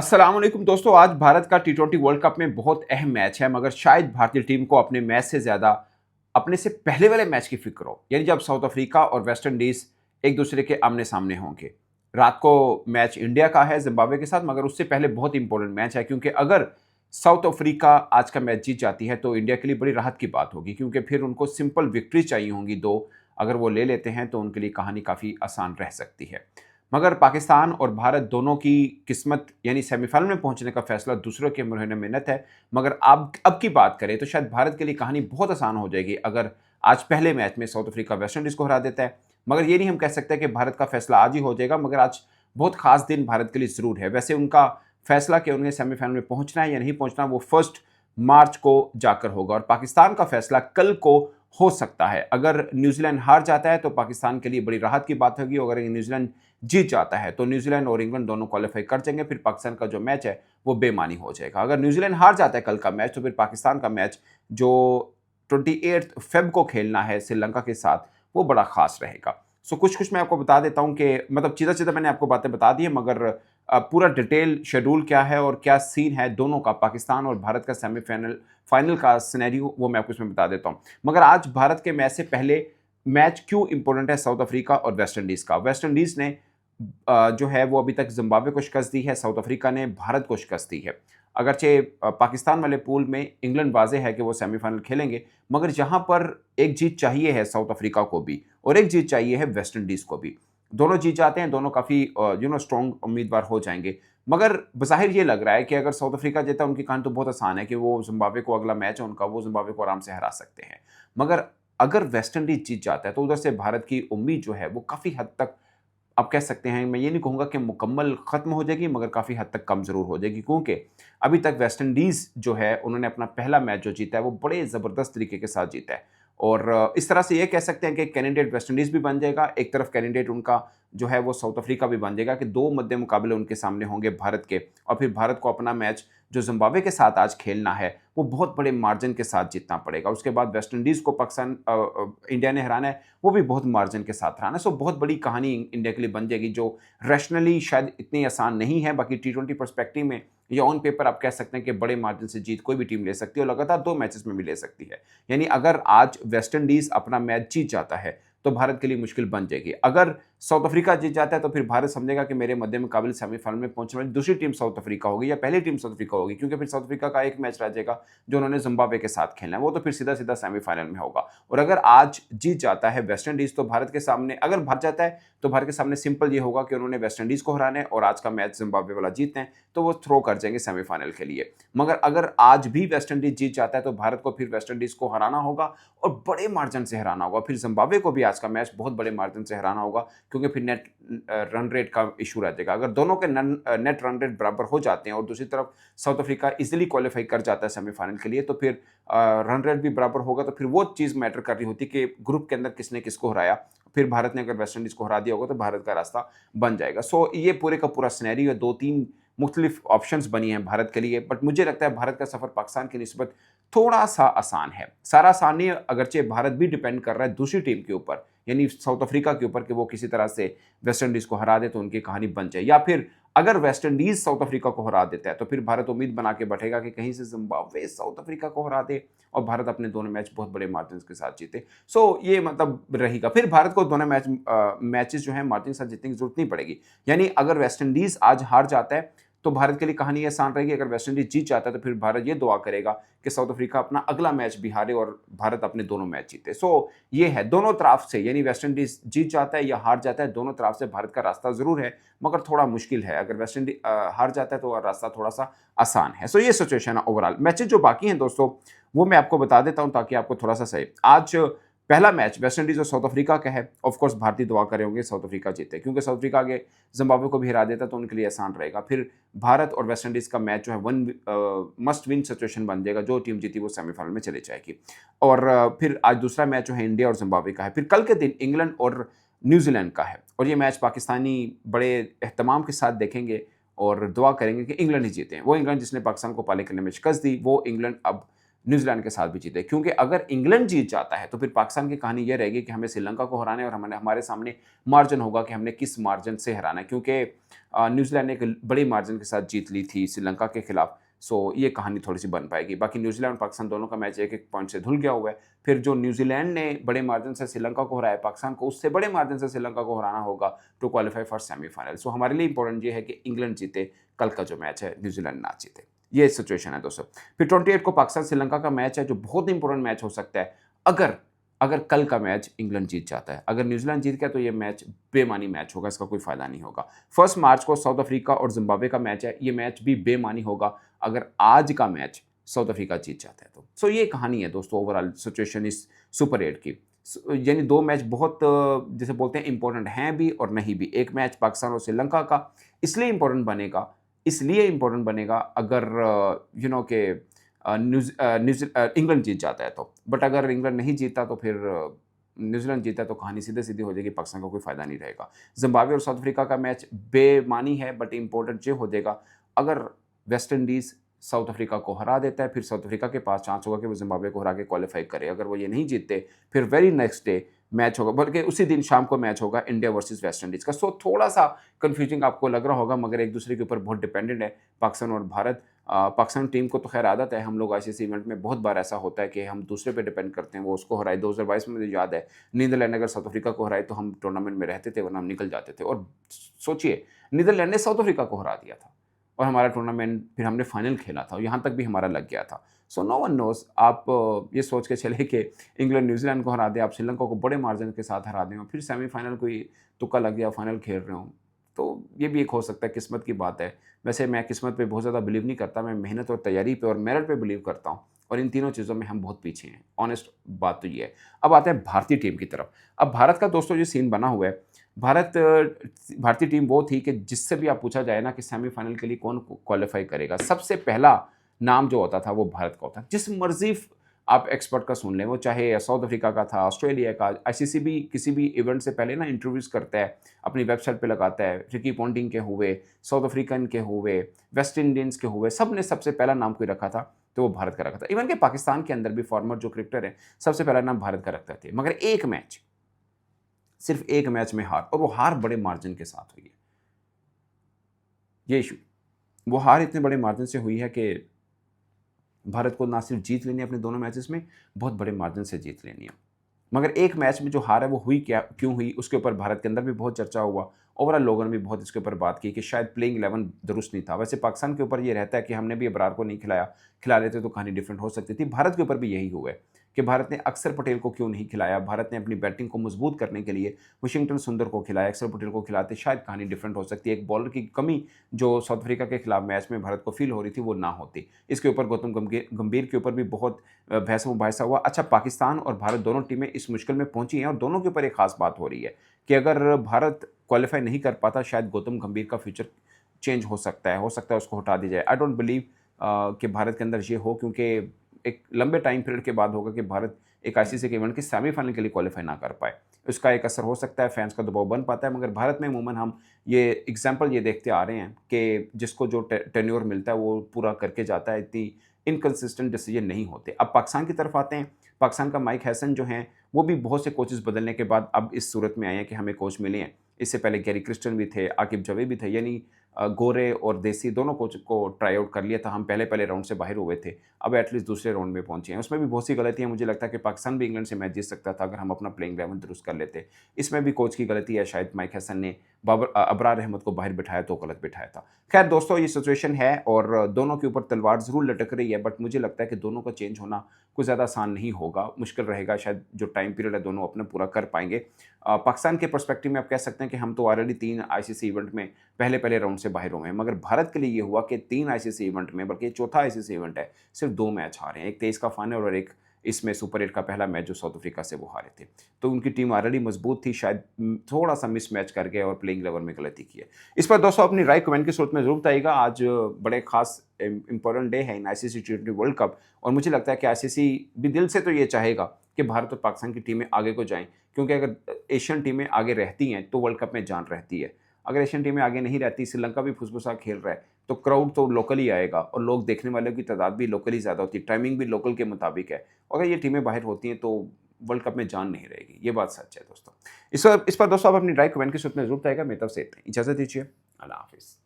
अस्सलाम वालेकुम दोस्तों। आज भारत का टी20 वर्ल्ड कप में बहुत अहम मैच है, मगर शायद भारतीय टीम को अपने मैच से ज़्यादा अपने से पहले वाले मैच की फिक्र हो, यानी जब साउथ अफ्रीका और वेस्ट इंडीज़ एक दूसरे के आमने-सामने होंगे। रात को मैच इंडिया का है ज़िम्बाब्वे के साथ, मगर उससे पहले बहुत इंपॉर्टेंट मैच है क्योंकि अगर साउथ अफ्रीका आज का मैच जीत जाती है तो इंडिया के लिए बड़ी राहत की बात होगी क्योंकि फिर उनको सिंपल विक्ट्री चाहिए होंगी 2। अगर वो ले लेते हैं तो उनके लिए कहानी काफ़ी आसान रह सकती है। मगर पाकिस्तान और भारत दोनों की किस्मत यानी सेमीफाइनल में पहुंचने का फैसला दूसरों के मुरहन मेहनत है। मगर अब की बात करें तो शायद भारत के लिए कहानी बहुत आसान हो जाएगी अगर आज पहले मैच में साउथ अफ्रीका वेस्ट इंडीज को हरा देता है। मगर ये नहीं हम कह सकते कि भारत का फैसला आज ही हो जाएगा, मगर आज बहुत खास दिन भारत के लिए जरूर है। वैसे उनका फैसला कि उन्हें सेमीफाइनल में पहुंचना है या नहीं पहुंचना वो 1 मार्च को जाकर होगा और पाकिस्तान का फैसला कल को हो सकता है। अगर न्यूजीलैंड हार जाता है तो पाकिस्तान के लिए बड़ी राहत की बात होगी, और अगर न्यूजीलैंड जीत जाता है तो न्यूजीलैंड और इंग्लैंड दोनों क्वालिफाई कर जाएंगे। फिर पाकिस्तान का जो मैच है वो बेमानी हो जाएगा। अगर न्यूजीलैंड हार जाता है कल का मैच तो फिर पाकिस्तान का मैच जो 28 फेब को खेलना है श्रीलंका के साथ वो बड़ा खास रहेगा। सो कुछ कुछ मैं आपको बता देता हूं कि मतलब चीज़ा चीज़ा मैंने आपको बातें बता दी है, मगर पूरा डिटेल शेड्यूल क्या है और क्या सीन है दोनों का, पाकिस्तान और भारत का सेमीफाइनल फाइनल का सिनेरियो, वो मैं आपको इसमें बता देता हूँ। मगर आज भारत के मैच से पहले मैच क्यों इंपॉर्टेंट है साउथ अफ्रीका और वेस्ट इंडीज़ का। वेस्ट इंडीज़ ने जो है वो अभी तक जिम्बाब्वे को शिकस्त दी है, साउथ अफ्रीका ने भारत को शिकस्त दी है। अगरचे पाकिस्तान वाले पूल में इंग्लैंड वाज़े है कि वो सेमीफाइनल खेलेंगे, मगर यहाँ पर एक जीत चाहिए है साउथ अफ्रीका को भी और एक जीत चाहिए है वेस्ट इंडीज़ को भी। दोनों जीत जाते हैं, दोनों काफ़ी स्ट्रॉन्ग उम्मीदवार हो जाएंगे। मगर बज़ाहिर ये लग रहा है कि अगर साउथ अफ्रीका जीता, उनकी कहानी तो बहुत आसान है कि वो जिम्बाब्वे को, अगला मैच है उनका, वो जिम्बाब्वे को आराम से हरा सकते हैं। मगर अगर वेस्ट इंडीज़ जीत जाता है तो उधर से भारत की उम्मीद जो है वो काफ़ी हद तक, आप कह सकते हैं, मैं ये नहीं कहूँगा कि मुकम्मल ख़त्म हो जाएगी, मगर काफ़ी हद तक कम ज़रूर हो जाएगी क्योंकि अभी तक वेस्ट इंडीज़ जो है उन्होंने अपना पहला मैच जो जीता है वो बड़े ज़बरदस्त तरीके के साथ जीता है। और इस तरह से ये कह सकते हैं कि कैंडिडेट वेस्ट इंडीज़ भी बन जाएगा, एक तरफ कैंडिडेट उनका जो है वो साउथ अफ्रीका भी बन जाएगा कि 2 मद्दे मुकाबले उनके सामने होंगे भारत के। और फिर भारत को अपना मैच जो ज़िम्बाब्वे के साथ आज खेलना है वो बहुत बड़े मार्जिन के साथ जीतना पड़ेगा। उसके बाद वेस्ट इंडीज़ को पाकिस्तान इंडिया ने हराना है, वो भी बहुत मार्जिन के साथ हराना है। सो बहुत बड़ी कहानी इंडिया के लिए बन जाएगी जो रैशनली शायद इतनी आसान नहीं है। बाकी टी20 पर्सपेक्टिव में या ऑन पेपर आप कह सकते हैं कि बड़े मार्जिन से जीत कोई भी टीम ले सकती है और लगातार 2 मैचेस में भी ले सकती है। यानी अगर आज वेस्ट इंडीज़ अपना मैच जीत जाता है तो भारत के लिए मुश्किल बन जाएगी। अगर साउथ अफ्रीका जीत जाता है तो फिर भारत समझेगा कि मेरे मद्दे मुकाबले सेमीफाइनल में पहुंचने वाली दूसरी टीम साउथ अफ्रीका होगी या पहली टीम साउथ अफ्रीका होगी, क्योंकि फिर साउथ अफ्रीका का एक मैच रह जाएगा जो उन्होंने जिम्बाब्वे के साथ खेलना है, वो तो फिर सीधा सीधा सेमीफाइनल में होगा। और अगर आज जीत जाता है वेस्ट इंडीज तो भारत के सामने, अगर भाग जाता है तो भारत के सामने सिंपल ये होगा कि उन्होंने वेस्ट इंडीज को हराना है और आज का मैच जिम्बाब्वे वाला जीतना है, तो वो थ्रो कर जाएंगे सेमीफाइनल के लिए। मगर अगर आज भी वेस्ट इंडीज जीत जाता है तो भारत को फिर वेस्ट इंडीज को हराना होगा और बड़े मार्जिन से हराना होगा। फिर जिम्बाब्वे को भी आज का मैच बहुत बड़े मार्जिन से हराना होगा क्योंकि फिर नेट रन रेट का इशू रह जाएगा। अगर दोनों के नेट रन रेट बराबर हो जाते हैं और दूसरी तरफ साउथ अफ्रीका इजीली क्वालिफाई कर जाता है सेमीफाइनल के लिए, तो फिर रन रेट भी बराबर होगा, तो फिर वो चीज़ मैटर कर रही होती कि ग्रुप के अंदर किसने किसको हराया। फिर भारत ने अगर वेस्ट इंडीज को हरा दिया होगा तो भारत का रास्ता बन जाएगा। सो ये पूरे का पूरा सिनेरियो है, 2-3 मुख्तलिफ ऑप्शंस बनी हैं भारत के लिए, बट मुझे लगता है भारत का सफ़र पाकिस्तान की निस्बत थोड़ा सा आसान है। सारा आसान नहीं है, अगरचे भारत भी डिपेंड कर रहा है दूसरी टीम के ऊपर, यानी साउथ अफ्रीका के ऊपर कि वो किसी तरह से वेस्ट इंडीज़ को हरा दे तो उनकी कहानी बन जाए, या फिर अगर वेस्ट इंडीज़ साउथ अफ्रीका को हरा देता है तो फिर भारत उम्मीद बना के बैठेगा कि कहीं से जिम्बाब्वे साउथ अफ्रीका को हरा दे और भारत अपने दोनों मैच बहुत बड़े मार्जिन के साथ जीते। सो ये मतलब रहेगा, फिर भारत को दोनों मैचेस जो है मार्जिन के साथ जीतने की जरूरत नहीं पड़ेगी। यानी अगर वेस्ट इंडीज़ आज हार जाता है तो भारत के लिए कहानी आसान रहेगी, अगर वेस्ट इंडीज जीत जाता है तो फिर भारत ये दुआ करेगा कि साउथ अफ्रीका अपना अगला मैच भी हारे और भारत अपने दोनों मैच जीते। सो ये है दोनों तरफ से, यानी वेस्ट इंडीज जीत जाता है या हार जाता है, दोनों तरफ से भारत का रास्ता जरूर है, मगर थोड़ा मुश्किल है। अगर वेस्ट इंडीज हार जाता है तो रास्ता थोड़ा सा आसान है। सो ये सिचुएशन है ओवरऑल। मैचेस जो बाकी हैं दोस्तों वो मैं आपको बता देता हूं ताकि आपको थोड़ा सा सही। आज पहला मैच वेस्ट इंडीज और साउथ अफ्रीका का है। ऑफ कोर्स भारतीय दुआ करे होंगे साउथ अफ्रीका जीते, क्योंकि साउथ अफ्रीका आगे जिम्बाब्वे को भी हरा देता तो उनके लिए आसान रहेगा। फिर भारत और वेस्ट इंडीज का मैच जो है मस्ट विन सिचुएशन बन जाएगा, जो टीम जीती वो सेमीफाइनल में चली जाएगी। और फिर आज दूसरा मैच जो है इंडिया और जिम्बाब्वे का है। फिर कल के दिन इंग्लैंड और न्यूजीलैंड का है, और ये मैच पाकिस्तानी बड़े एहतमाम के साथ देखेंगे और दुआ करेंगे कि इंग्लैंड ही जीते। वो इंग्लैंड जिसने पाकिस्तान को पाले करने में शिकस्त दी, वो इंग्लैंड अब न्यूजीलैंड के साथ भी जीते, क्योंकि अगर इंग्लैंड जीत जाता है तो फिर पाकिस्तान की कहानी ये रहेगी कि हमें श्रीलंका को हराना है और हमारे सामने मार्जिन होगा कि हमने किस मार्जिन से हराना है, क्योंकि न्यूजीलैंड ने एक बड़ी मार्जिन के साथ जीत ली थी श्रीलंका के खिलाफ। सो ये कहानी थोड़ी सी बन पाएगी। बाकी न्यूजीलैंड और पाकिस्तान दोनों का मैच एक एक पॉइंट से धुल गया हुआ है। फिर जो न्यूजीलैंड ने बड़े मार्जिन से श्रीलंका को हराया, पाकिस्तान को उससे बड़े मार्जिन से श्रीलंका को हराना होगा टू क्वालिफाई फॉर सेमीफाइनल। सो हमारे लिए इंपॉर्टेंट ये है कि इंग्लैंड जीते, कल का जो मैच है न्यूजीलैंड ना जीते। ये सिचुएशन है दोस्तों। फिर 28 को पाकिस्तान श्रीलंका का मैच है, जो बहुत इंपॉर्टेंट मैच हो सकता है अगर अगर कल का मैच इंग्लैंड जीत जाता है। अगर न्यूजीलैंड जीत गया तो ये मैच बेमानी मैच होगा, इसका कोई फायदा नहीं होगा। 1 मार्च को साउथ अफ्रीका और जिम्बाब्वे का मैच है, ये मैच भी बेमानी होगा अगर आज का मैच साउथ अफ्रीका जीत जाता है तो। सो ये कहानी है दोस्तों ओवरऑल सिचुएशन इस सुपर 8 की। यानी दो मैच बहुत जैसे बोलते हैं इंपॉर्टेंट हैं भी और नहीं भी। एक मैच पाकिस्तान और श्रीलंका का इसलिए इंपॉर्टेंट बनेगा अगर के इंग्लैंड जीत जाता है तो। बट अगर इंग्लैंड नहीं जीता तो फिर न्यूजीलैंड जीता तो कहानी सीधे सीधी हो जाएगी, पाकिस्तान का कोई फायदा नहीं रहेगा। जिम्बाब्वे और साउथ अफ्रीका का मैच बेमानी है, बट इंपॉर्टेंट ये हो जाएगा अगर वेस्ट इंडीज साउथ अफ्रीका को हरा देता है, फिर साउथ अफ्रीका के पास चांस होगा कि वो जिम्बाब्वे को हरा के क्वालिफाई करे। अगर वो ये नहीं जीतते फिर वेरी नेक्स्ट डे मैच होगा, बल्कि उसी दिन शाम को मैच होगा इंडिया वर्सेस वेस्ट इंडीज का। सो थोड़ा सा कंफ्यूजिंग आपको लग रहा होगा, मगर एक दूसरे के ऊपर बहुत डिपेंडेंट है पाकिस्तान और भारत। पाकिस्तान टीम को तो खैर आदत है, हम लोग आईसीसी इवेंट में बहुत बार ऐसा होता है कि हम दूसरे पे डिपेंड करते हैं, वो उसको हराए। 2022 में मुझे याद है नीदरलैंड अगर साउथ अफ्रीका को हराए तो हम टूर्नामेंट में रहते थे, वरना हम निकल जाते थे। और सोचिए नीदरलैंड ने साउथ अफ्रीका को हरा दिया था और हमारा टूर्नामेंट फिर हमने फाइनल खेला था, यहाँ तक भी हमारा लग गया था। So no one knows. आप ये सोच के चले कि इंग्लैंड न्यूजीलैंड को हरा दे, आप श्रीलंका को बड़े मार्जिन के साथ हरा दें और फिर सेमीफाइनल कोई तुक्का लग गया, फाइनल खेल रहे हो, तो ये भी एक हो सकता है, किस्मत की बात है। वैसे मैं किस्मत पे बहुत ज़्यादा बिलीव नहीं करता, मैं मेहनत और तैयारी पे और मेरिट पे बिलीव करता हूँ, और इन तीनों चीज़ों में हम बहुत पीछे हैं। ऑनेस्ट बात तो ये है। अब आते हैं भारतीय टीम की तरफ। अब भारत का दोस्तों जो सीन बना हुआ है, भारतीय टीम वो थी कि जिससे भी आप पूछा जाए ना कि सेमीफाइनल के लिए कौन क्वालिफाई करेगा, सबसे पहला नाम जो होता था वो भारत का होता। जिस मर्जी आप एक्सपर्ट का सुन लें, वो चाहे साउथ अफ्रीका का था, ऑस्ट्रेलिया का। आईसीसी भी किसी भी इवेंट से पहले ना इंटरव्यूज करता है, अपनी वेबसाइट पे लगाता है। रिकी पॉन्टिंग के हुए, साउथ अफ्रीकन के हुए, वेस्ट इंडियंस के हुए, सब ने सबसे पहला नाम कोई रखा था तो वो भारत का रखा था। इवन के पाकिस्तान के अंदर भी फॉर्मर जो क्रिकेटर है सबसे पहला नाम भारत का रखते थे। मगर सिर्फ एक मैच में हार, और वो हार बड़े मार्जिन के साथ हुई है। ये इशू, वो हार इतने बड़े मार्जिन से हुई है कि भारत को ना सिर्फ जीत लेनी है अपने दोनों मैचेस में, बहुत बड़े मार्जिन से जीत लेनी है। मगर एक मैच में जो हार है वो हुई क्यों हुई, उसके ऊपर भारत के अंदर भी बहुत चर्चा हुआ। ओवरऑल लोगों ने भी बहुत इसके ऊपर बात की कि शायद प्लेइंग 11 दुरुस्त नहीं था। वैसे पाकिस्तान के ऊपर ये रहता है कि हमने भी अबरार को नहीं खिला लेते तो कहानी डिफरेंट हो सकती थी। भारत के ऊपर भी यही हुआ है कि भारत ने अक्षर पटेल को क्यों नहीं खिलाया। भारत ने अपनी बैटिंग को मजबूत करने के लिए वाशिंगटन सुंदर को खिलाया, अक्षर पटेल को खिलाते शायद कहानी डिफरेंट हो सकती है। एक बॉलर की कमी जो साउथ अफ्रीका के खिलाफ मैच में भारत को फील हो रही थी वो ना होती। इसके ऊपर गौतम गंभीर के ऊपर भी बहुत बहस मुबाहिसा हुआ। अच्छा, पाकिस्तान और भारत दोनों टीमें इस मुश्किल में पहुंची हैं और दोनों के ऊपर एक खास बात हो रही है कि अगर भारत क्वालिफाई नहीं कर पाता, शायद गौतम गंभीर का फ्यूचर चेंज हो सकता है उसको हटा दिया जाए। आई डोंट बिलीव कि भारत के अंदर ये हो, क्योंकि एक लंबे टाइम पीरियड के बाद होगा कि भारत एक आईसीसी के इवेंट के सेमीफाइनल के लिए क्वालिफाई ना कर पाए। उसका एक असर हो सकता है, फैंस का दबाव बन पाता है। मगर भारत में अमूमन हम ये एग्जाम्पल ये देखते आ रहे हैं कि जिसको जो टेन्योर मिलता है वो पूरा करके जाता है, इतनी इनकन्सिस्टेंट डिसीजन नहीं होते। अब पाकिस्तान की तरफ आते हैं। पाकिस्तान का माइक हैसन जो हैं वो भी बहुत से कोचेस बदलने के बाद अब इस सूरत में आए हैं कि हमें कोच मिले हैं। इससे पहले गैरी क्रिस्टन भी थे, आकिब जावेद भी थे, यानी गोरे और देसी दोनों कोच को ट्राई आउट कर लिया था। हम पहले राउंड से बाहर हुए थे, अब एटलीस्ट दूसरे राउंड में पहुंचे हैं। उसमें भी बहुत सी गलतियां, मुझे लगता है कि पाकिस्तान भी इंग्लैंड से मैच जीत सकता था अगर हम अपना प्लेइंग 11 दुरुस्त कर लेते। इसमें भी कोच की गलती है, शायद माइक हैसन ने अबरार अहमद को बाहर बिठाया तो गलत बिठाया था। खैर दोस्तों, ये सिचुएशन है और दोनों के ऊपर तलवार ज़रूर लटक रही है, बट मुझे लगता है कि दोनों का चेंज होना कुछ ज़्यादा आसान नहीं होगा, मुश्किल रहेगा। शायद जो टाइम पीरियड है दोनों अपने पूरा कर पाएंगे। पाकिस्तान के पर्सपेक्टिव में आप कह सकते हैं कि हम तो ऑलरेडी 3 आईसीसी इवेंट में पहले राउंड से बाहर हुए हैं। मगर भारत के लिए ये हुआ कि 3 आईसीसी इवेंट में, बल्कि चौथा आईसीसी इवेंट है, सिर्फ 2 मैच हारे हैं। एक 23 का फाइनल और एक इसमें सुपर 8 का पहला मैच जो साउथ अफ्रीका से वो हारे थे। तो उनकी टीम ऑलरेडी मजबूत थी, शायद थोड़ा सा मिस मैच कर गए और प्लेइंग 11 में गलती की है। इस पर दोस्तों अपनी राय कमेंट की सूरत में जरूर बताइएगा। आज बड़े खास इंपॉर्टेंट डे है इन आईसीसी T20 वर्ल्ड कप, और मुझे लगता है कि आईसीसी भी दिल से तो ये चाहेगा कि भारत और पाकिस्तान की टीमें आगे को जाएं, क्योंकि अगर एशियन टीमें आगे रहती हैं तो वर्ल्ड कप में जान रहती है। अगर एशियन टीमें आगे नहीं रहती, श्रीलंका भी फुसफुसा खेल रहा है, तो क्राउड तो लोकल ही आएगा और लोग देखने वालों की तादाद भी लोकल ही ज़्यादा होती है, टाइमिंग भी लोकल के मुताबिक है। अगर ये टीमें बाहर होती हैं तो वर्ल्ड कप में जान नहीं रहेगी, ये बात सच है दोस्तों। इस पर दोस्तों आप अपनी राय कमेंट के सूत्र में ज़रूर बताइएगा। मेरी तरफ से इतना ही। इजाज़त दीजिए, अल्लाह हाफ़िज़।